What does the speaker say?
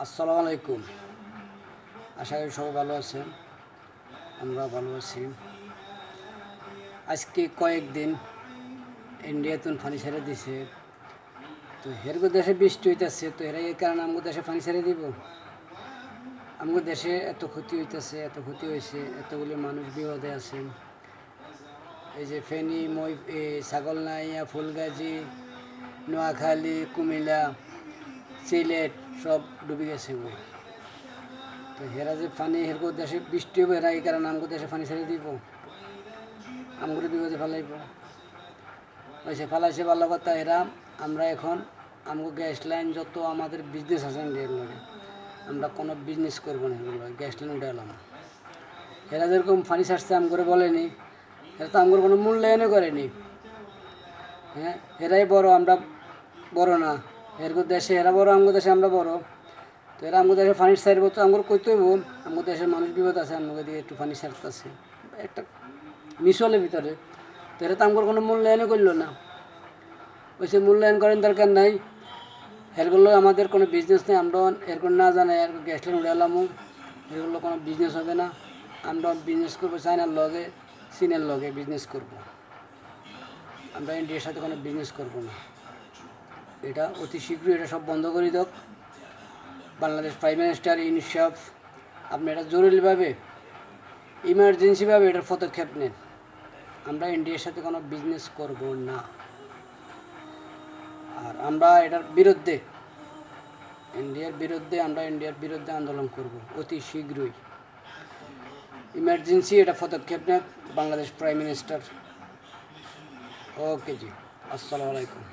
আসসালামু আলাইকুম। আশা করি সবাই ভালো আছেন, আমরা ভালো আছি। আজকে কয়েকদিন ইন্ডিয়াতুন পানি ছেড়ে দিছে, তো হেরগো দেশে বৃষ্টি হইতেছে, তো এরা এই কারণে আমগো দেশে পানি ছেড়ে দিব। আমগো দেশে এত ক্ষতি হইতেছে, এত ক্ষতি হয়েছে, এতগুলি মানুষ বিপদে আছে। এই যে ফেনী, ছাগলনাইয়া, ফুলগাজী, নোয়াখালী, কুমিল্লা, সিলেট সব ডুবে গেছে। তো হেরা যে পানি হেরকো দেশে বৃষ্টি হবে, এরা এই কারণে আমগো দেশে পানি ছেড়ে দিব, আমগুলো বিপদে ফেলাইব। ওইসে ফেলাইছে ভালো কথা। এরা আমরা এখন আমগো গ্যাস লাইন যত আমাদের বিজনেস আছে ইন্ডিয়ার লগে, আমরা কোনো বিজনেস করবো না, এগুলো গ্যাস লাইন উঠে এলাম। এরা যেরকম পানি ছাড়ছে আমগরে বলেনি, এরা তো আমগর কোনো মূল্যায়নও করেনি। হ্যাঁ, এরাই বড়, আমরা বড় না। এরকম দেশে এরা বড়, আমগো দেশে আমরা বড়। তো এরা আমাদের দেশে পানি ছাড়ব, তো আমার কইতে হইব আমাদের দেশের মানুষ বিপদ আছে, আমাকে দিয়ে একটু পানি ছাড়তেছে একটা মিশলের ভিতরে। তো এরা তো আমার কোনো মূল্যায়নও করলো না। ওই সে মূল্যায়ন করেন দরকার নাই, এরগুলো আমাদের কোনো বিজনেস নেই। আমরা এরকম না জানাই আর গ্যাস লাইন উড়ে এলামও, এগুলো কোনো বিজনেস হবে না। আমরা বিজনেস করবো চায়নার লগে, চীনের লগে বিজনেস করব। আমরা ইন্ডিয়ার সাথে কোনো বিজনেস করব না। এটা অতি শীঘ্রই এটা সব বন্ধ করে দেখ বাংলাদেশ প্রাইম মিনিস্টার ইনসাফ। আপনি এটা জরুরিভাবে ইমার্জেন্সিভাবে এটার পদক্ষেপ নেন। আমরা ইন্ডিয়ার সাথে কোনো বিজনেস করব না, আর আমরা এটার বিরুদ্ধে ইন্ডিয়ার বিরুদ্ধে আন্দোলন করব অতি শীঘ্রই। ইমার্জেন্সি এটা পদক্ষেপ নেন বাংলাদেশ প্রাইম মিনিস্টার। ওকে জি, আসসালামু আলাইকুম।